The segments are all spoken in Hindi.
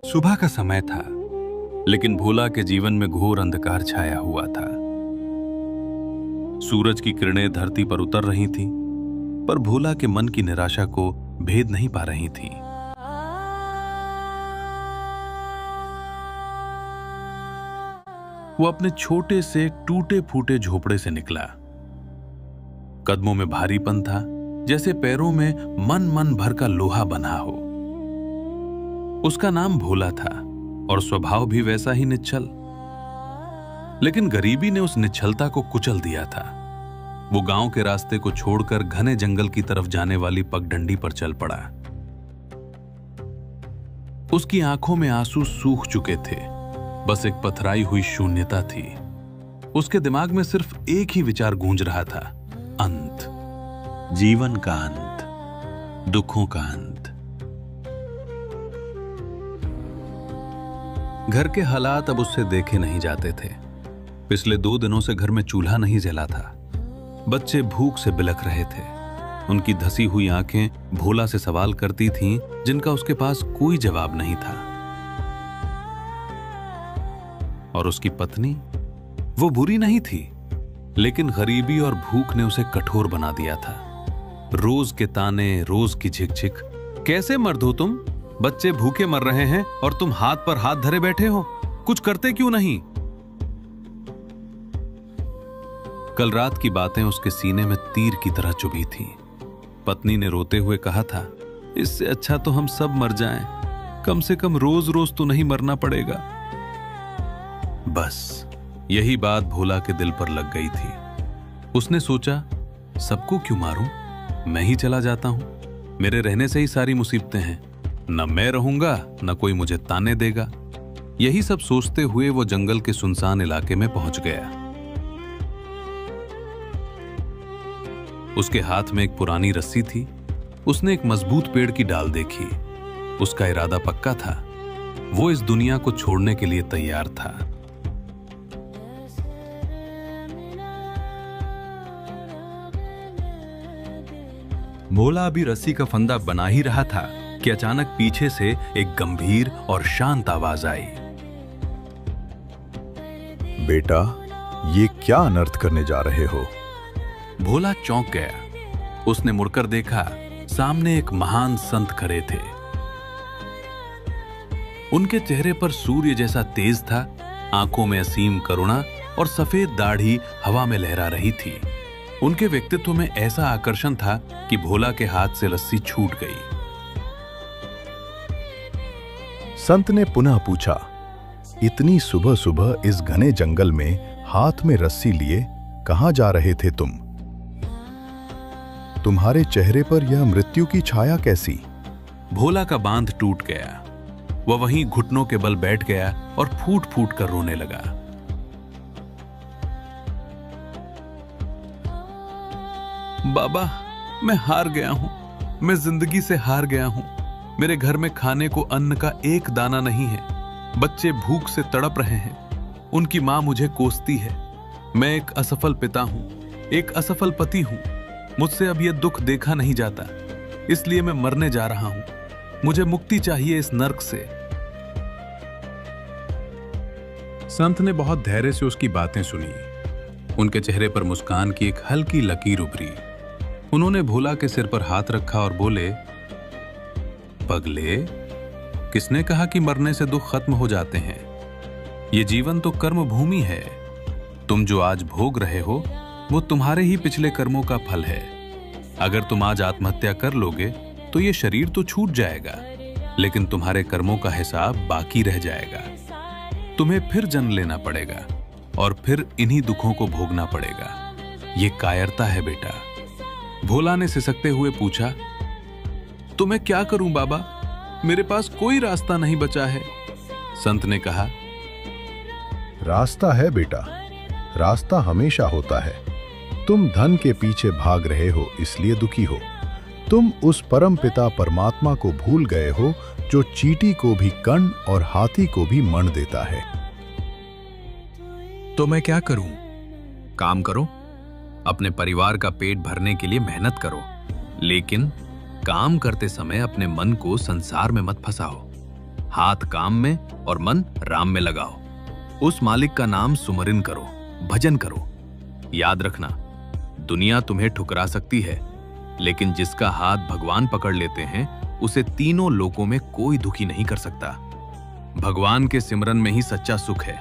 सुबह का समय था, लेकिन भोला के जीवन में घोर अंधकार छाया हुआ था। सूरज की किरणें धरती पर उतर रही थीं, पर भोला के मन की निराशा को भेद नहीं पा रही थीं। वो अपने छोटे से टूटे फूटे झोपड़े से निकला। कदमों में भारीपन था, जैसे पैरों में मन भर का लोहा बंधा हो। उसका नाम भोला था और स्वभाव भी वैसा ही निश्चल। लेकिन गरीबी ने उस निश्चलता को कुचल दिया था। वो गांव के रास्ते को छोड़कर घने जंगल की तरफ जाने वाली पगडंडी पर चल पड़ा। उसकी आंखों में आंसू सूख चुके थे, बस एक पथराई हुई शून्यता थी। उसके दिमाग में सिर्फ एक ही विचार गूंज रहा था, अंत, जीवन का अंत, दुखों का अंत। घर के हालात अब उससे देखे नहीं जाते थे। पिछले 2 दिनों से घर में चूल्हा नहीं जला था। बच्चे भूख से बिलख रहे थे। उनकी धसी हुई आंखें भोला से सवाल करती थीं, जिनका उसके पास कोई जवाब नहीं था। और उसकी पत्नी, वो बुरी नहीं थी, लेकिन गरीबी और भूख ने उसे कठोर बना दिया था। रोज के ताने, रोज की झिकझिक। कैसे मर्द हो तुम? बच्चे भूखे मर रहे हैं और तुम हाथ पर हाथ धरे बैठे हो, कुछ करते क्यों नहीं? कल रात की बातें उसके सीने में तीर की तरह चुभी थीं। पत्नी ने रोते हुए कहा था, इससे अच्छा तो हम सब मर जाएं, कम से कम रोज रोज तो नहीं मरना पड़ेगा। बस यही बात भोला के दिल पर लग गई थी। उसने सोचा, सबको क्यों मारूं, मैं ही चला जाता हूं। मेरे रहने से ही सारी मुसीबतें हैं। न मैं रहूंगा, न कोई मुझे ताने देगा। यही सब सोचते हुए वो जंगल के सुनसान इलाके में पहुंच गया। उसके हाथ में एक पुरानी रस्सी थी। उसने एक मजबूत पेड़ की डाल देखी। उसका इरादा पक्का था। वो इस दुनिया को छोड़ने के लिए तैयार था। भोला अभी रस्सी का फंदा बना ही रहा था कि अचानक पीछे से एक गंभीर और शांत आवाज आई। बेटा, ये क्या अनर्थ करने जा रहे हो? भोला चौंक गया। उसने मुड़कर देखा, सामने एक महान संत खड़े थे। उनके चेहरे पर सूर्य जैसा तेज था, आंखों में असीम करुणा और सफेद दाढ़ी हवा में लहरा रही थी। उनके व्यक्तित्व में ऐसा आकर्षण था कि भोला के हाथ से रस्सी छूट गई। संत ने पुनः पूछा, इतनी सुबह सुबह इस घने जंगल में हाथ में रस्सी लिए कहां जा रहे थे तुम? तुम्हारे चेहरे पर यह मृत्यु की छाया कैसी? भोला का बांध टूट गया। वह वहीं घुटनों के बल बैठ गया और फूट फूट कर रोने लगा। बाबा, मैं हार गया हूं। मैं जिंदगी से हार गया हूं। मेरे घर में खाने को अन्न का एक दाना नहीं है। बच्चे भूख से तड़प रहे हैं। उनकी मां मुझे कोसती है। मैं एक असफल पिता हूं, एक असफल पति हूं। मुझसे अब यह दुख देखा नहीं जाता, इसलिए मैं मरने जा रहा हूं। मुझे मुक्ति चाहिए इस नर्क से। संत ने बहुत धैर्य से उसकी बातें सुनी। उनके चेहरे पर मुस्कान की एक हल्की लकीर उभरी। उन्होंने भोला के सिर पर हाथ रखा और बोले, पगले, किसने कहा कि मरने से दुख खत्म हो जाते हैं? ये जीवन तो कर्म भूमि है। तुम जो आज भोग रहे हो, वो तुम्हारे ही पिछले कर्मों का फल है। अगर तुम आज आत्महत्या कर लोगे तो ये शरीर तो छूट जाएगा, लेकिन तुम्हारे कर्मों का हिसाब बाकी रह जाएगा। तुम्हें फिर जन्म लेना पड़ेगा और फिर इन्हीं दुखों को भोगना पड़ेगा। ये कायरता है बेटा। भोला ने सिसकते हुए पूछा, तो मैं क्या करूं बाबा? मेरे पास कोई रास्ता नहीं बचा है। संत ने कहा, रास्ता है बेटा, रास्ता हमेशा होता है। तुम धन के पीछे भाग रहे हो, इसलिए दुखी हो। तुम उस परम पिता परमात्मा को भूल गए हो, जो चींटी को भी कण और हाथी को भी मण देता है। तो मैं क्या करूं? काम करो, अपने परिवार का पेट भरने के लिए मेहनत करो, लेकिन काम करते समय अपने मन को संसार में मत फंसाओ। हाथ काम में और मन राम में लगाओ। उस मालिक का नाम सुमरिन करो, भजन करो। याद रखना, दुनिया तुम्हें ठुकरा सकती है, लेकिन जिसका हाथ भगवान पकड़ लेते हैं उसे तीनों लोकों में कोई दुखी नहीं कर सकता। भगवान के सिमरन में ही सच्चा सुख है,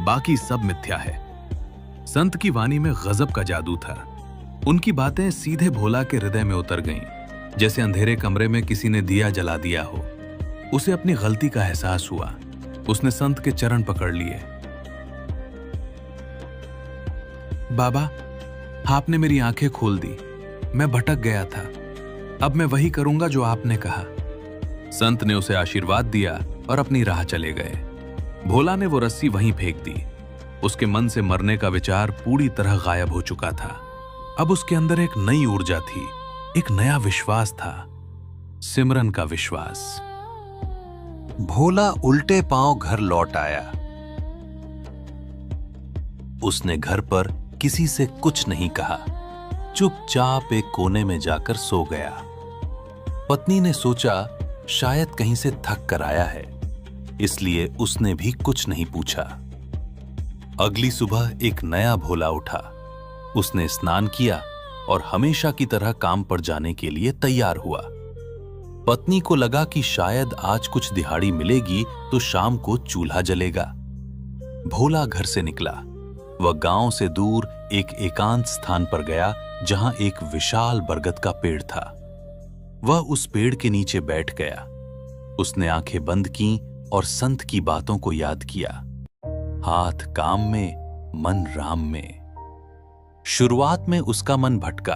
बाकी सब मिथ्या है। संत की वाणी में गजब का जादू था। उनकी बातें सीधे भोला के हृदय में उतर गईं, जैसे अंधेरे कमरे में किसी ने दिया जला दिया हो। उसे अपनी गलती का एहसास हुआ। उसने संत के चरण पकड़ लिए। बाबा, आपने मेरी आंखें खोल दी। मैं भटक गया था, अब मैं वही करूंगा जो आपने कहा। संत ने उसे आशीर्वाद दिया और अपनी राह चले गए। भोला ने वो रस्सी वहीं फेंक दी। उसके मन से मरने का विचार पूरी तरह गायब हो चुका था। अब उसके अंदर एक नई ऊर्जा थी, एक नया विश्वास था, सिमरन का विश्वास। भोला उल्टे पांव घर लौट आया। उसने घर पर किसी से कुछ नहीं कहा, चुपचाप एक कोने में जाकर सो गया। पत्नी ने सोचा शायद कहीं से थक कर आया है, इसलिए उसने भी कुछ नहीं पूछा। अगली सुबह एक नया भोला उठा। उसने स्नान किया और हमेशा की तरह काम पर जाने के लिए तैयार हुआ। पत्नी को लगा कि शायद आज कुछ दिहाड़ी मिलेगी तो शाम को चूल्हा जलेगा। भोला घर से निकला। वह गांव से दूर एक एकांत स्थान पर गया जहां एक विशाल बरगद का पेड़ था। वह उस पेड़ के नीचे बैठ गया। उसने आंखें बंद की और संत की बातों को याद किया। हाथ काम में, मन राम में। शुरुआत में उसका मन भटका।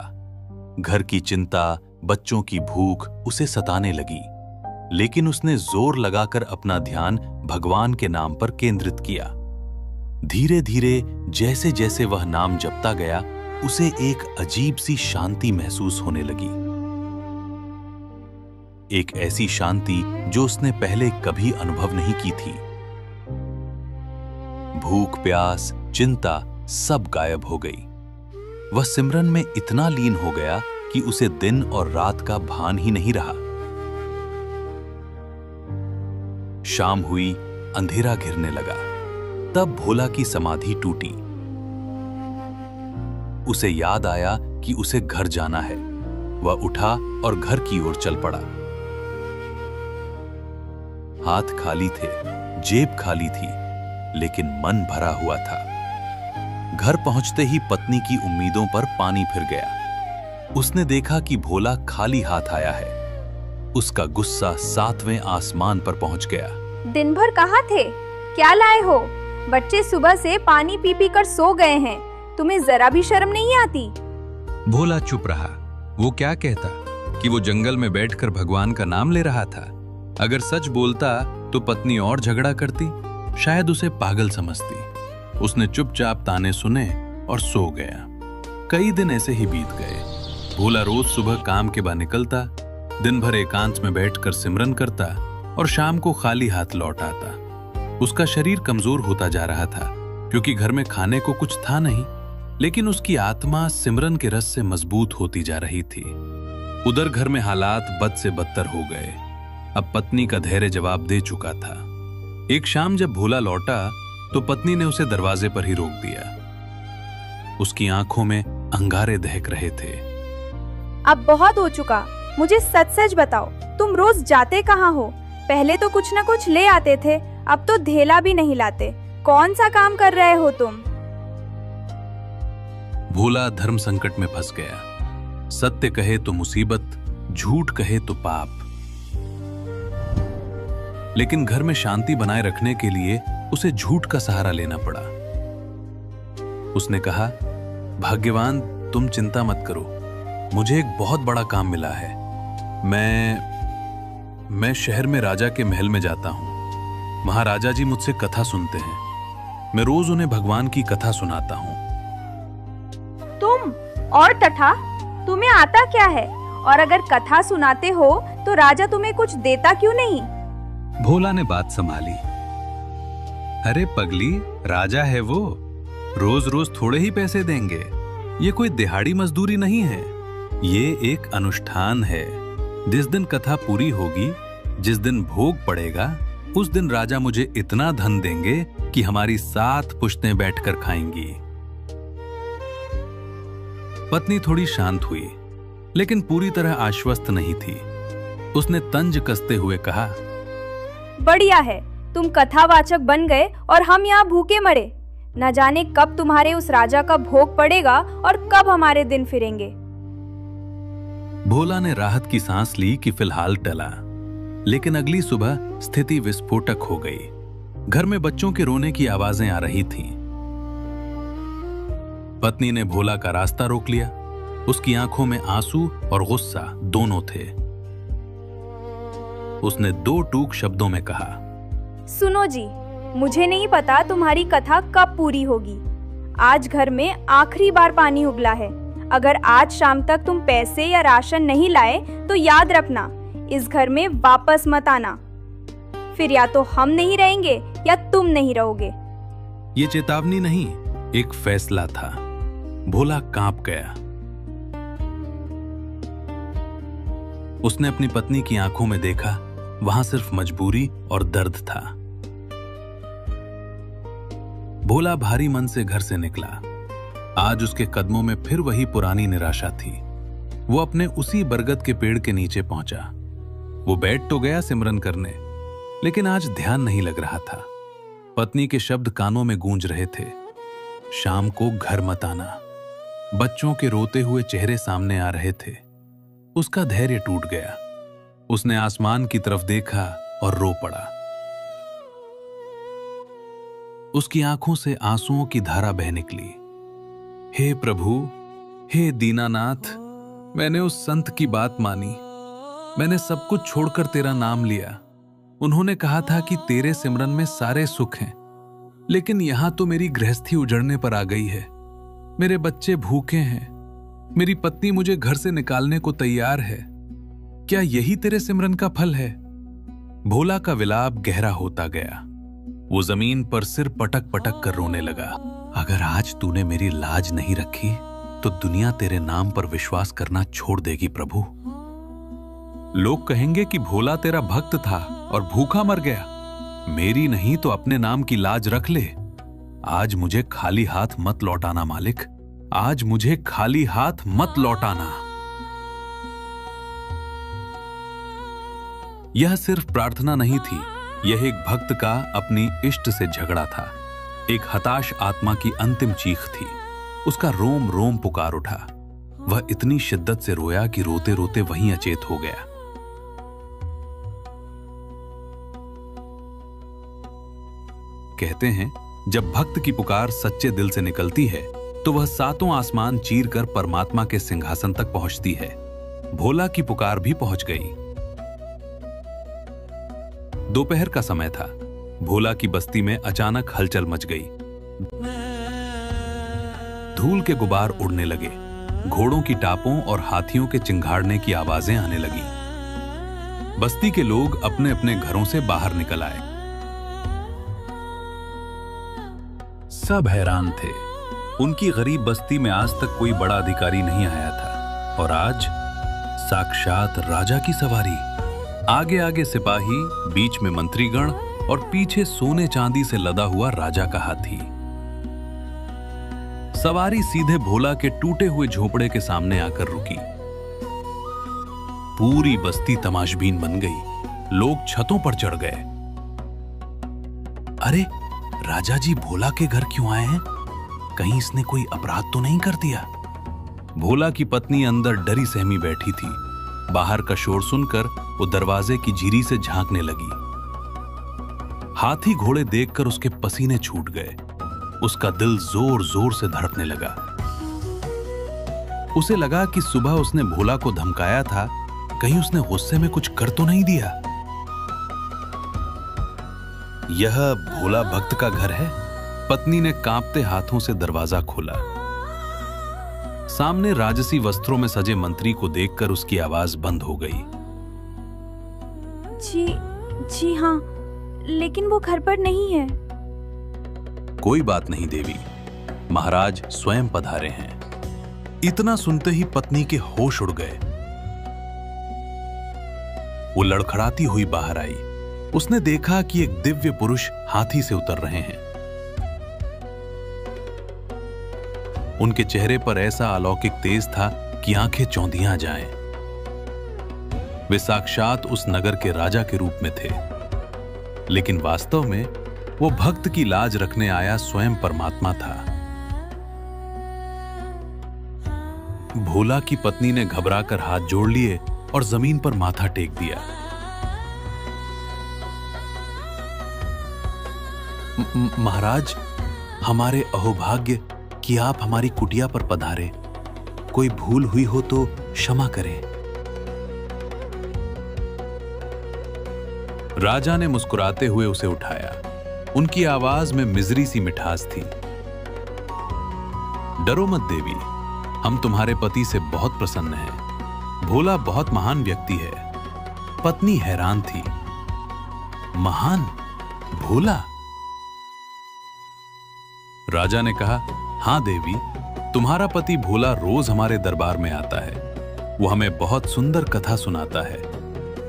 घर की चिंता, बच्चों की भूख उसे सताने लगी, लेकिन उसने जोर लगाकर अपना ध्यान भगवान के नाम पर केंद्रित किया। धीरे धीरे जैसे जैसे वह नाम जपता गया, उसे एक अजीब सी शांति महसूस होने लगी। एक ऐसी शांति जो उसने पहले कभी अनुभव नहीं की थी। भूख, प्यास, चिंता सब गायब हो गई। वह सिमरन में इतना लीन हो गया कि उसे दिन और रात का भान ही नहीं रहा। शाम हुई, अंधेरा घिरने लगा। तब भोला की समाधि टूटी। उसे याद आया कि उसे घर जाना है। वह उठा और घर की ओर चल पड़ा। हाथ खाली थे, जेब खाली थी, लेकिन मन भरा हुआ था। घर पहुंचते ही पत्नी की उम्मीदों पर पानी फिर गया। उसने देखा कि भोला खाली हाथ आया है। उसका गुस्सा 7वें आसमान पर पहुंच गया। दिन भर कहाँ थे? क्या लाए हो? बच्चे सुबह से पानी पी पी कर सो गए हैं। तुम्हें जरा भी शर्म नहीं आती? भोला चुप रहा। वो क्या कहता कि वो जंगल में बैठकर भगवान का नाम ले रहा था। अगर सच बोलता तो पत्नी और झगड़ा करती, शायद उसे पागल समझती। उसने चुपचाप ताने सुने और सो गया। कई दिन ऐसे ही बीत गए। भोला रोज सुबह काम के बाद निकलता, दिन भर एकांत में बैठकर सिमरन करता और शाम को खाली हाथ लौट आता। उसका शरीर कमजोर होता जा रहा था, क्योंकि घर में खाने को कुछ था नहीं, लेकिन उसकी आत्मा सिमरन के रस से मजबूत होती जा रही थी। उधर घर में हालात बद से बदतर हो गए। अब पत्नी का धैर्य जवाब दे चुका था। एक शाम जब भोला लौटा तो पत्नी ने उसे दरवाजे पर ही रोक दिया। उसकी आंखों में अंगारे दहक रहे थे। अब बहुत हो चुका, मुझे सच सच बताओ, तुम रोज जाते कहाँ हो? पहले तो कुछ न कुछ ले आते थे, अब तो धेला भी नहीं लाते। कौन सा काम कर रहे हो तुम? भोला धर्म संकट में फंस गया। सत्य कहे तो मुसीबत, झूठ कहे तो पाप। लेकिन घर में शांति बनाए रखने के लिए उसे झूठ का सहारा लेना पड़ा। उसने कहा, भाग्यवान, तुम चिंता मत करो, मुझे एक बहुत बड़ा काम मिला है। मैं शहर में राजा के महल में जाता हूं। वहां राजा जी मुझसे कथा सुनते हैं। मैं रोज उन्हें भगवान की कथा सुनाता हूं। तुम और तथा, तुम्हें आता क्या है? और अगर कथा सुनाते हो तो राजा तुम्हें कुछ देता क्यों नहीं? भोला ने बात संभाली। अरे पगली, राजा है वो, रोज रोज थोड़े ही पैसे देंगे। ये कोई दिहाड़ी मजदूरी नहीं है, ये एक अनुष्ठान है। जिस दिन कथा पूरी होगी, जिस दिन भोग पड़ेगा, उस दिन राजा मुझे इतना धन देंगे कि हमारी 7 पुश्तें बैठकर खाएंगी। पत्नी थोड़ी शांत हुई, लेकिन पूरी तरह आश्वस्त नहीं थी। उसने तंज कसते हुए कहा, बढ़िया है, तुम कथावाचक बन गए और हम यहाँ भूखे मरे। न जाने कब तुम्हारे उस राजा का भोग पड़ेगा और कब हमारे दिन फिरेंगे। भोला ने राहत की सांस ली कि फिलहाल टला, लेकिन अगली सुबह स्थिति विस्फोटक हो गई। घर में बच्चों के रोने की आवाजें आ रही थीं। पत्नी ने भोला का रास्ता रोक लिया। उसकी आंखों में आंसू और गुस्सा दोनों थे। उसने 2 टूक शब्दों में कहा, सुनो जी, मुझे नहीं पता तुम्हारी कथा कब पूरी होगी। आज घर में आखिरी बार पानी उबला है। अगर आज शाम तक तुम पैसे या राशन नहीं लाए तो याद रखना, इस घर में वापस मत आना। फिर या तो हम नहीं रहेंगे या तुम नहीं रहोगे। यह चेतावनी नहीं, एक फैसला था। भोला कांप गया। उसने अपनी पत्नी की आंखों में देखा, वहां सिर्फ मजबूरी और दर्द था। भोला भारी मन से घर से निकला। आज उसके कदमों में फिर वही पुरानी निराशा थी। वो अपने उसी बरगद के पेड़ के नीचे पहुंचा। वो बैठ तो गया सिमरन करने, लेकिन आज ध्यान नहीं लग रहा था। पत्नी के शब्द कानों में गूंज रहे थे, शाम को घर मत आना। बच्चों के रोते हुए चेहरे सामने आ रहे थे। उसका धैर्य टूट गया। उसने आसमान की तरफ देखा और रो पड़ा। उसकी आंखों से आंसुओं की धारा बह निकली। हे प्रभु, हे दीनानाथ, मैंने उस संत की बात मानी। मैंने सब कुछ छोड़कर तेरा नाम लिया। उन्होंने कहा था कि तेरे सिमरन में सारे सुख हैं, लेकिन यहां तो मेरी गृहस्थी उजड़ने पर आ गई है। मेरे बच्चे भूखे हैं। मेरी पत्नी मुझे घर से निकालने को तैयार है। क्या यही तेरे सिमरन का फल है? भोला का विलाप गहरा होता गया। वो जमीन पर सिर पटक पटक कर रोने लगा। अगर आज तूने मेरी लाज नहीं रखी तो दुनिया तेरे नाम पर विश्वास करना छोड़ देगी प्रभु। लोग कहेंगे कि भोला तेरा भक्त था और भूखा मर गया। मेरी नहीं तो अपने नाम की लाज रख ले। आज मुझे खाली हाथ मत लौटाना मालिक। आज मुझे खाली हाथ मत लौटाना। यह सिर्फ प्रार्थना नहीं थी, यह एक भक्त का अपनी इष्ट से झगड़ा था। एक हताश आत्मा की अंतिम चीख थी। उसका रोम रोम पुकार उठा। वह इतनी शिद्दत से रोया कि रोते रोते वहीं अचेत हो गया। कहते हैं, जब भक्त की पुकार सच्चे दिल से निकलती है तो वह 7 आसमान चीर कर परमात्मा के सिंहासन तक पहुंचती है। भोला की पुकार भी पहुंच गई। दोपहर का समय था। भोला की बस्ती में अचानक हलचल मच गई। धूल के गुबार उड़ने लगे। घोड़ों की टापों और हाथियों के चिंघाड़ने की आवाजें आने लगी। बस्ती के लोग अपने अपने घरों से बाहर निकल आए। सब हैरान थे। उनकी गरीब बस्ती में आज तक कोई बड़ा अधिकारी नहीं आया था, और आज साक्षात राजा की सवारी। आगे आगे सिपाही, बीच में मंत्रीगण और पीछे सोने चांदी से लदा हुआ राजा का हाथी। सवारी सीधे भोला के टूटे हुए झोपड़े के सामने आकर रुकी। पूरी बस्ती तमाशबीन बन गई। लोग छतों पर चढ़ गए। अरे, राजा जी भोला के घर क्यों आए हैं? कहीं इसने कोई अपराध तो नहीं कर दिया? भोला की पत्नी अंदर डरी सहमी बैठी थी। बाहर का शोर सुनकर वो दरवाजे की झिरी से झांकने लगी। हाथी घोड़े देखकर उसके पसीने छूट गए। उसका दिल जोर जोर से धड़कने लगा। उसे लगा कि सुबह उसने भोला को धमकाया था, कहीं उसने गुस्से में कुछ कर तो नहीं दिया। यह भोला भक्त का घर है? पत्नी ने कांपते हाथों से दरवाजा खोला। सामने राजसी वस्त्रों में सजे मंत्री को देखकर उसकी आवाज बंद हो गई। जी हाँ, लेकिन वो घर पर नहीं है। कोई बात नहीं देवी, महाराज स्वयं पधारे हैं। इतना सुनते ही पत्नी के होश उड़ गए। वो लड़खड़ाती हुई बाहर आई। उसने देखा कि एक दिव्य पुरुष हाथी से उतर रहे हैं। उनके चेहरे पर ऐसा अलौकिक तेज था कि आंखें चौंधियां जाएं। वे साक्षात उस नगर के राजा के रूप में थे, लेकिन वास्तव में वो भक्त की लाज रखने आया स्वयं परमात्मा था। भोला की पत्नी ने घबराकर हाथ जोड़ लिए और जमीन पर माथा टेक दिया। महाराज, हमारे अहोभाग्य कि आप हमारी कुटिया पर पधारे। कोई भूल हुई हो तो क्षमा करें। राजा ने मुस्कुराते हुए उसे उठाया। उनकी आवाज में मिजरी सी मिठास थी। डरो मत देवी, हम तुम्हारे पति से बहुत प्रसन्न हैं। भोला बहुत महान व्यक्ति है। पत्नी हैरान थी। महान? भोला? राजा ने कहा, हां देवी, तुम्हारा पति भोला रोज हमारे दरबार में आता है। वो हमें बहुत सुंदर कथा सुनाता है।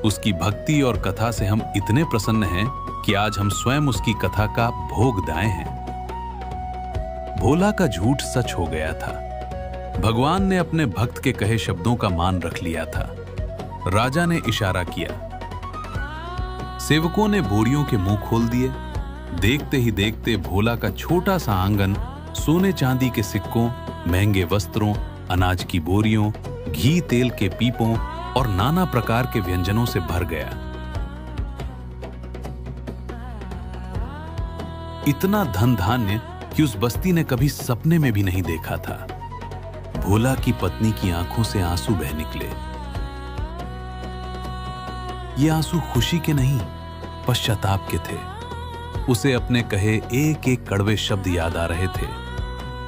उसकी भक्ति और कथा से हम इतने प्रसन्न हैं कि आज हम स्वयं उसकी कथा का भोग दाएं हैं। भोला का झूठ सच हो गया था। भगवान ने अपने भक्त के कहे शब्दों का मान रख लिया था। राजा ने इशारा किया। सेवकों ने बोरियों के मुंह खोल दिए। देखते ही देखते भोला का छोटा सा आंगन सोने चांदी के सिक्कों, महंगे वस्त्रों, अनाज की बोरियों, घी तेल के पीपों और नाना प्रकार के व्यंजनों से भर गया। इतना धन धान्य कि उस बस्ती ने कभी सपने में भी नहीं देखा था। भोला की पत्नी की आंखों से आंसू बह निकले। ये आंसू खुशी के नहीं, पश्चाताप के थे। उसे अपने कहे एक एक कड़वे शब्द याद आ रहे थे।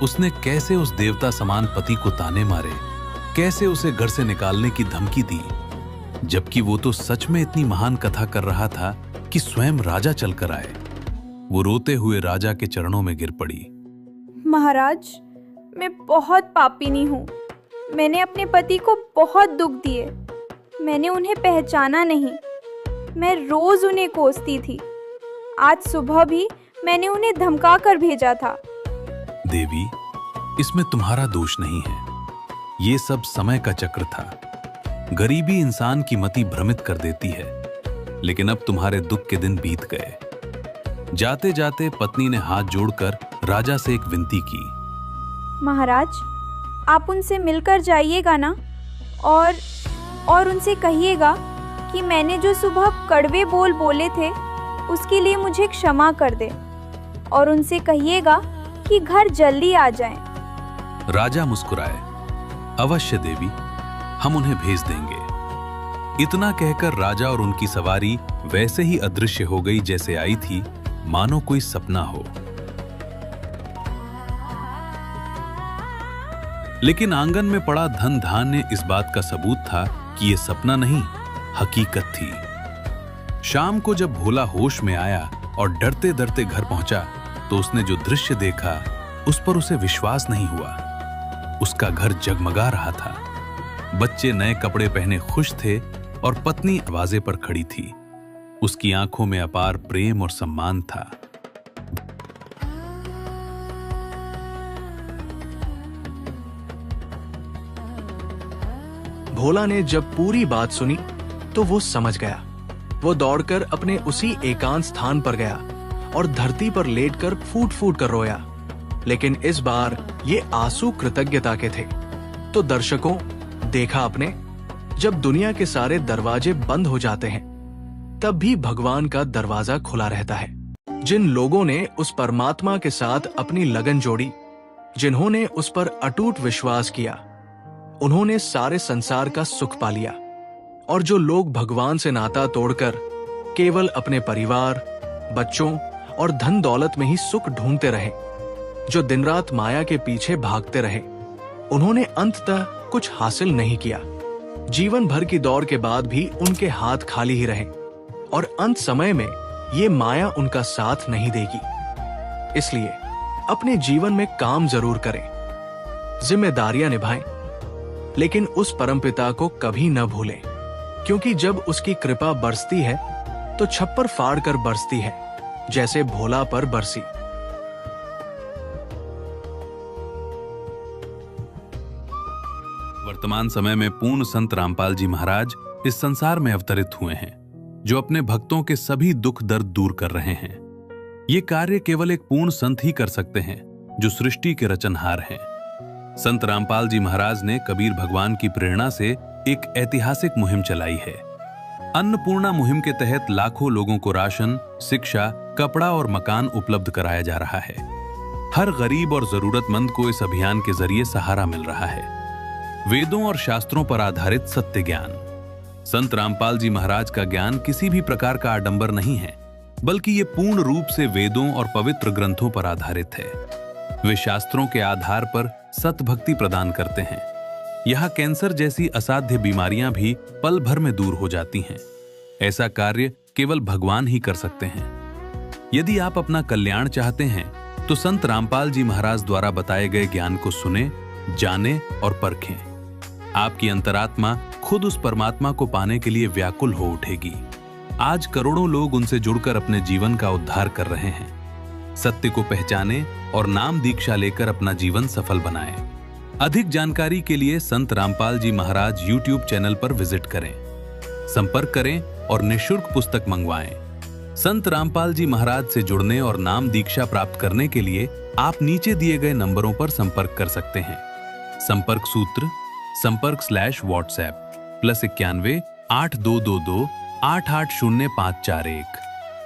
उसने कैसे उस देवता समान पति को ताने मारे, कैसे उसे घर से निकालने की धमकी दी, जबकि वो तो सच में इतनी महान कथा कर रहा था कि स्वयं राजा चलकर आए। वो रोते हुए राजा के चरणों में गिर पड़ी। महाराज, मैं बहुत पापिनी हूँ। मैंने अपने पति को बहुत दुख दिए। मैंने उन्हें पहचाना नहीं। मैं रोज उन्हें कोसती थी। आज सुबह भी मैंने उन्हें धमका कर भेजा था। देवी, इसमें तुम्हारा दोष नहीं है। ये सब समय का चक्र था। गरीबी इंसान की मति भ्रमित कर देती है। लेकिन अब तुम्हारे दुख के दिन बीत गए। जाते जाते पत्नी ने हाथ जोड़कर राजा से एक विनती की। महाराज, आप उनसे मिलकर जाइएगा ना, और उनसे कहिएगा कि मैंने जो सुबह कड़वे बोल बोले थे उसके लिए मुझे क्षमा कर दे, और उनसे कहिएगा कि घर जल्दी आ जाएं। राजा मुस्कुराए। अवश्य देवी, हम उन्हें भेज देंगे। इतना कहकर राजा और उनकी सवारी वैसे ही अदृश्य हो गई जैसे आई थी, मानो कोई सपना हो। लेकिन आंगन में पड़ा धन धान्य इस बात का सबूत था कि यह सपना नहीं, हकीकत थी। शाम को जब भोला होश में आया और डरते डरते घर पहुंचा तो उसने जो दृश्य देखा उस पर उसे विश्वास नहीं हुआ। उसका घर जगमगा रहा था। बच्चे नए कपड़े पहने खुश थे और पत्नी दरवाजे पर खड़ी थी। उसकी आंखों में अपार प्रेम और सम्मान था। भोला ने जब पूरी बात सुनी तो वो समझ गया। वो दौड़कर अपने उसी एकांत स्थान पर गया और धरती पर लेटकर फूट फूट कर रोया। लेकिन इस बार ये आंसू कृतज्ञता के थे। तो दर्शकों, देखा आपने, जब दुनिया के सारे दरवाजे बंद हो जाते हैं तब भी भगवान का दरवाजा खुला रहता है। जिन लोगों ने उस परमात्मा के साथ अपनी लगन जोड़ी, जिन्होंने उस पर अटूट विश्वास किया, उन्होंने सारे संसार का सुख पा लिया। और जो लोग भगवान से नाता तोड़कर केवल अपने परिवार, बच्चों और धन दौलत में ही सुख ढूंढते रहे, जो दिन रात माया के पीछे भागते रहे, उन्होंने अंततः कुछ हासिल नहीं किया। जीवन भर की दौड़ के बाद भी उनके हाथ खाली ही रहे और अंत समय में ये माया उनका साथ नहीं देगी। इसलिए अपने जीवन में काम जरूर करें, जिम्मेदारियां निभाएं, लेकिन उस परमपिता को कभी न भूलें, क्योंकि जब उसकी कृपा बरसती है तो छप्पर फाड़ कर बरसती है, जैसे भोला पर बरसी। वर्तमान समय में पूर्ण संत रामपाल जी महाराज इस संसार में अवतरित हुए हैं, जो अपने भक्तों के सभी दुख दर्द दूर कर रहे हैं। ये कार्य केवल एक पूर्ण संत ही कर सकते हैं, जो सृष्टि के रचनहार हैं। संत रामपाल जी महाराज ने कबीर भगवान की प्रेरणा से एक ऐतिहासिक मुहिम चलाई है। अन्नपूर्णा मुहिम के तहत लाखों लोगों को राशन, शिक्षा, कपड़ा और मकान उपलब्ध कराया जा रहा है। हर गरीब और जरूरतमंद को इस अभियान के जरिए सहारा मिल रहा है। वेदों और शास्त्रों पर आधारित सत्य ज्ञान। संत रामपाल जी महाराज का ज्ञान किसी भी प्रकार का आडंबर नहीं है, बल्कि ये पूर्ण रूप से वेदों और पवित्र ग्रंथों पर आधारित है। वे शास्त्रों के आधार पर सतभक्ति प्रदान करते हैं। यहाँ कैंसर जैसी असाध्य बीमारियां भी पल भर में दूर हो जाती हैं। ऐसा कार्य केवल भगवान ही कर सकते हैं। यदि आप अपना कल्याण चाहते हैं तो संत रामपाल जी महाराज द्वारा बताए गए ज्ञान को सुने, जाने और परखें। आपकी अंतरात्मा खुद उस परमात्मा को पाने के लिए व्याकुल हो उठेगी। आज करोड़ों लोग उनसे जुड़कर अपने जीवन का उद्धार कर रहे हैं। सत्य को पहचाने और नाम दीक्षा लेकर अपना जीवन सफल बनाएं। अधिक जानकारी के लिए संत रामपाल जी महाराज YouTube चैनल पर विजिट करें, संपर्क करें और निःशुल्क पुस्तक मंगवाएं। संत रामपाल जी महाराज से जुड़ने और नाम दीक्षा प्राप्त करने के लिए आप नीचे दिए गए नंबरों पर संपर्क कर सकते हैं। संपर्क सूत्र संपर्क/WhatsApp +91 8222 880541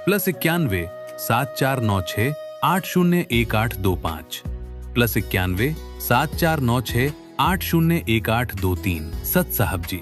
+91 7496 801825 +91 7496 801823। सत साहब जी।